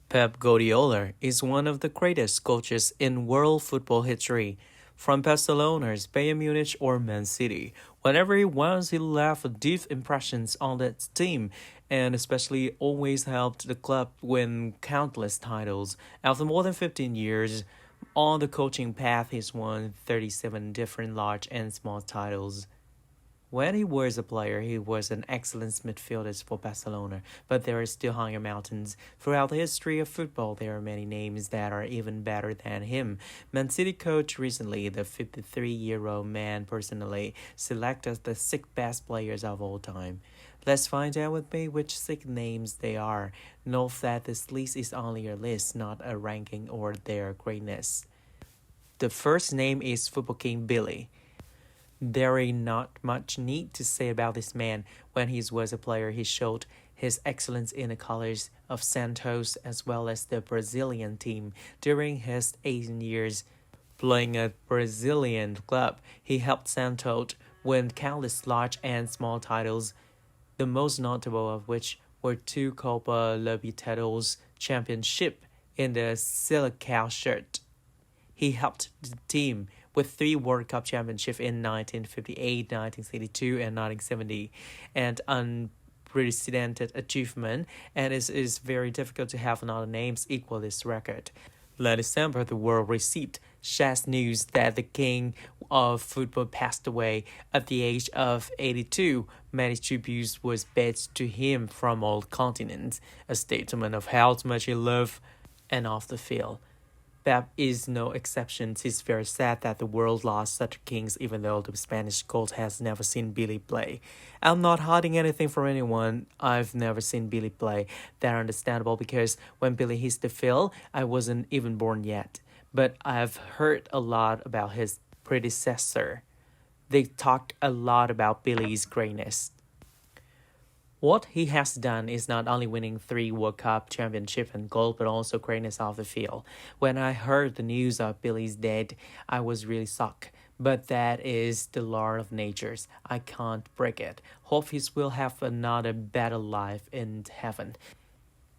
Pep Guardiola is one of the greatest coaches in world football history. From Barcelona's Bayern Munich or Man City, whenever he was, he left deep impressions on that team and especially always helped the club win countless titles. After more than 15 years on the coaching path, he's won 37 different large and small titles. When he was a player, he was an excellent midfielder for Barcelona, but there are still higher mountains. Throughout the history of football, there are many names that are even better than him. Man City coach recently, the 53-year-old man personally selected the six best players of all time. Let's find out with me which six names they are. Note that this list is only a list, not a ranking or their greatness. The first name is Football King Billy. There is not much need to say about this man. When he was a player, he showed his excellence in the colors of Santos as well as the Brazilian team. During his 18 years playing at Brazilian club, he helped Santos win countless large and small titles, the most notable of which were two Copa Libertadores championship in the Silicao shirt. He helped the team with three World Cup championships in 1958, 1962, and 1970, and unprecedented achievement, and it is very difficult to have another names equal this record. Last December, the world received sad news that the king of football passed away at the age of 82. Many tributes was paid to him from all continents, a statement of how much he loved and off the field. Pep is no exception. It's very sad that the world lost such kings, even though the Spanish court has never seen Billy play. I'm not hiding anything from anyone. I've never seen Billy play. That's understandable because when Billy hits the field, I wasn't even born yet. But I've heard a lot about his predecessor. They talked a lot about Billy's greatness. What he has done is not only winning three World Cup championships and gold, but also greatness off the field. When I heard the news of Billy's death, I was really shocked. But that is the law of nature. I can't break it. Hope he will have another better life in heaven.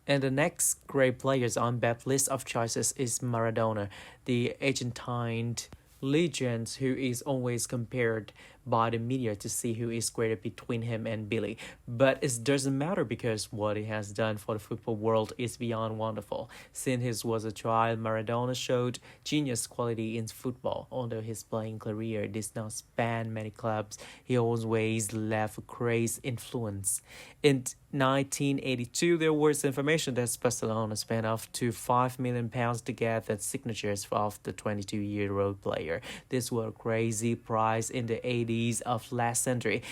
And the next great players on that list of choices is Maradona, the Argentine legend who is always compared by the media to see who is greater between him and Billy. But it doesn't matter because what he has done for the football world is beyond wonderful. Since he was a child, Maradona showed genius quality in football. Although his playing career did not span many clubs, he always left a great influence. In 1982, there was information that Barcelona spent up to £5 million to get the signatures of the 22-year-old player. This was a crazy price in the 80s of last century.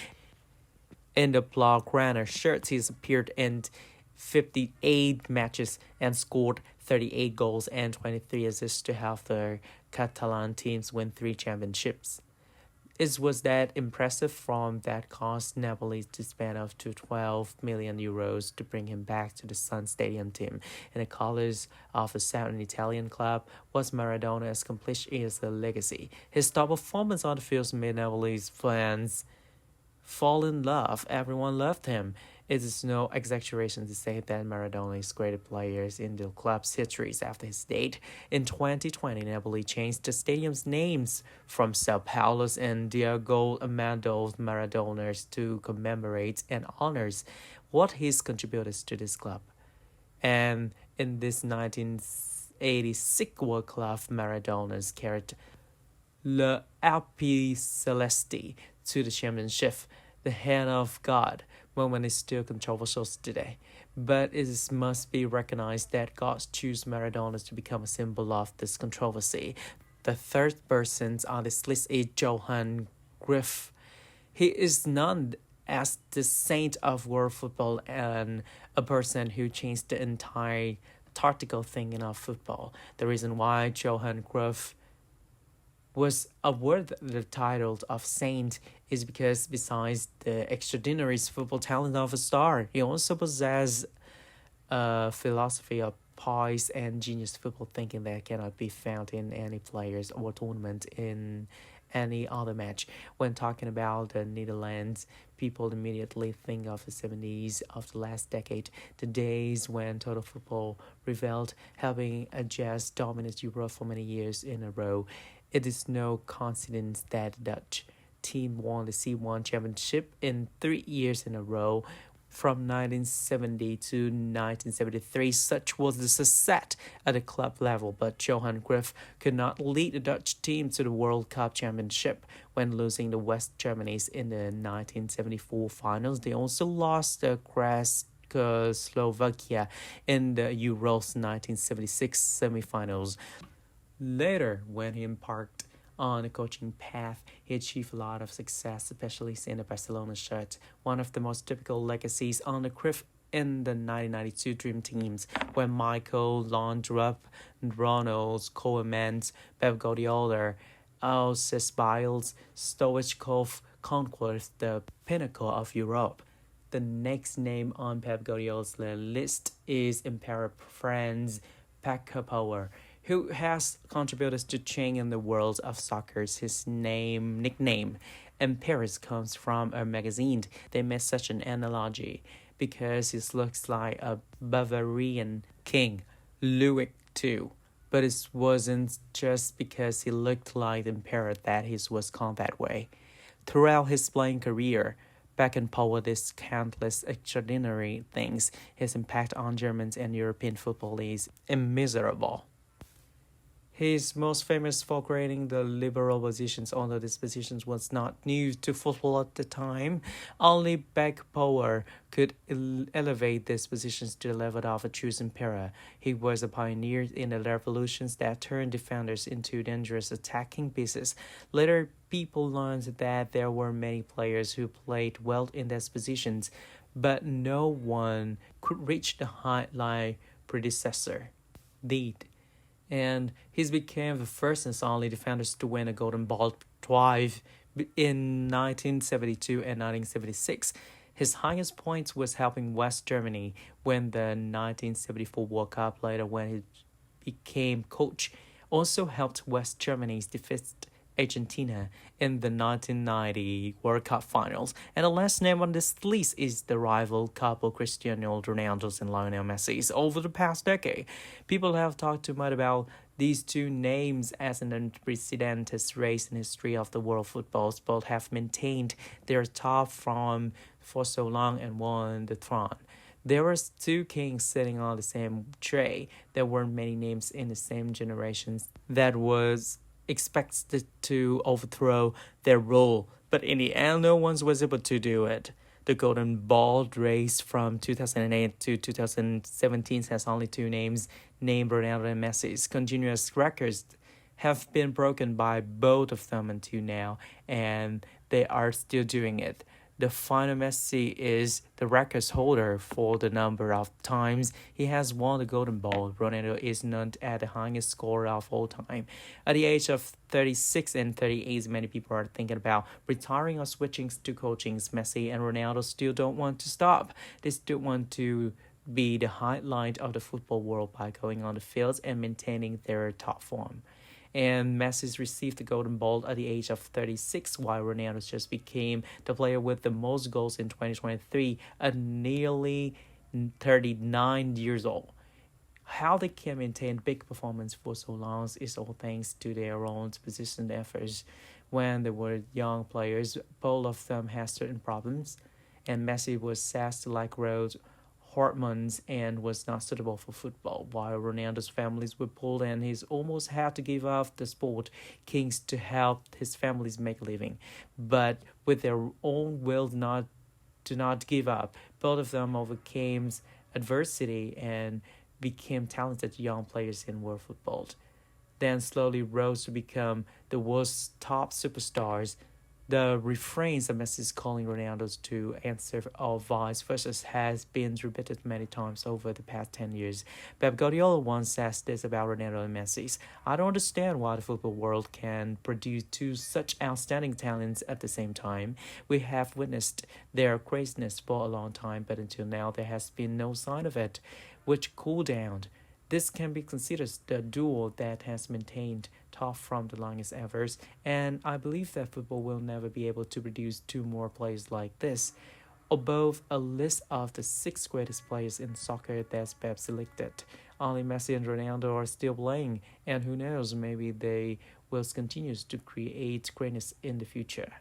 In the Blaugrana shirts, he appeared in 58 matches and scored 38 goals and 23 assists to help the Catalan teams win 3 championships. It was that impressive from that caused Napoli to spend up to €12 million to bring him back to the Sun Stadium team. In the colours of the Southern Italian club was Maradona as complete as a legacy. His top performance on the field made Napoli's fans fall in love. Everyone loved him. It is no exaggeration to say that Maradona is greatest players in the club's history after his date. In 2020, Napoli changed the stadium's names from Sao Paulo's and Diego Armando Maradona's to commemorate and honors what he's contributed to this club. And in this 1986 World Cup, Maradona's carried Le Albiceleste to the championship. The hand of God moment is still controversial today, but it must be recognized that God chose Maradona to become a symbol of this controversy. The third person on this list is Johan Cruyff. He is known as the saint of world football and a person who changed the entire tactical thinking of football. The reason why Johan Cruyff was awarded the title of saint is because besides the extraordinary football talent of a star, he also possessed a philosophy of poise and genius football thinking that cannot be found in any players or tournament in any other match. When talking about the Netherlands people immediately think of the 70s of the last decade, the days when total football reveled, having a just dominant Europe for many years in a row. It is no coincidence that the Dutch team won the C1 championship in 3 years in a row. From 1970 to 1973, such was the success at the club level, but Johan Cruyff could not lead the Dutch team to the World Cup championship when losing to West Germany in the 1974 finals. They also lost the Slovakia in the Euros 1976 semifinals. Later, when he embarked on a coaching path, he achieved a lot of success, especially in the Barcelona shirt, one of the most typical legacies on the Cruyff in the 1992 Dream Teams, when Michael Laudrup, Ronald Koeman, Pep Guardiola, Alces Biles, Stoichkov conquered the pinnacle of Europe. The next name on Pep Guardiola's list is Emperor Franz Beckenbauer, who has contributed to changing the world of soccer. His nickname, Emperor, comes from a magazine. They made such an analogy because he looks like a Bavarian king, Louis II. But it wasn't just because he looked like the emperor that he was called that way. Throughout his playing career, Beckenbauer did countless extraordinary things. His impact on German and European football is immeasurable. He is most famous for creating the liberal positions, although this position was not new to football at the time. Only Beckenbauer could elevate these positions to the level of a true emperor. He was a pioneer in the revolutions that turned defenders into dangerous attacking pieces. Later, people learned that there were many players who played well in these positions, but no one could reach the height like predecessor did. And he became the first and only defenders to win a Golden Ball twice in 1972 and 1976. His highest points was helping West Germany win the 1974 World Cup. Later, when he became coach, also helped West Germany defeat Argentina in the 1990 World Cup finals. And the last name on this list is the rival couple Cristiano Ronaldo and Lionel Messi. Over the past decade, people have talked too much about these two names as an unprecedented race in the history of the world football. Both have maintained their top form for so long and won the throne. There were two kings sitting on the same tray. There weren't many names in the same generations that was expected to overthrow their rule, but in the end, no one was able to do it. The Golden Ball race from 2008 to 2017 has only two names, named Ronaldo and Messi's. Continuous records have been broken by both of them until now, and they are still doing it. The final Messi is the record holder for the number of times he has won the Golden Ball. Ronaldo is known as the highest scorer of all time. At the age of 36 and 38, many people are thinking about retiring or switching to coaching. Messi and Ronaldo still don't want to stop. They still want to be the highlight of the football world by going on the fields and maintaining their top form. And Messi received the Golden Ball at the age of 36, while Ronaldo just became the player with the most goals in 2023 at nearly 39 years old. How they can maintain big performance for so long is all thanks to their own persistent efforts. When they were young players, both of them had certain problems, and Messi was sad like road hormones and was not suitable for football, while Ronaldo's families were pulled and he almost had to give up the sport kings to help his families make a living. But with their own will to not give up, both of them overcame adversity and became talented young players in world football. Then slowly rose to become the world's top superstars. The refrains of Messi calling Ronaldo to answer or vice versa has been repeated many times over the past 10 years. Pep Guardiola once said this about Ronaldo and Messi: "I don't understand why the football world can produce two such outstanding talents at the same time. We have witnessed their craziness for a long time, but until now there has been no sign of it, which cooled down. This can be considered the duo that has maintained top from the longest ever. And I believe that football will never be able to produce two more players like this, above a list of the six greatest players in soccer that Pep selected. Only Messi and Ronaldo are still playing, and who knows, maybe they will continue to create greatness in the future.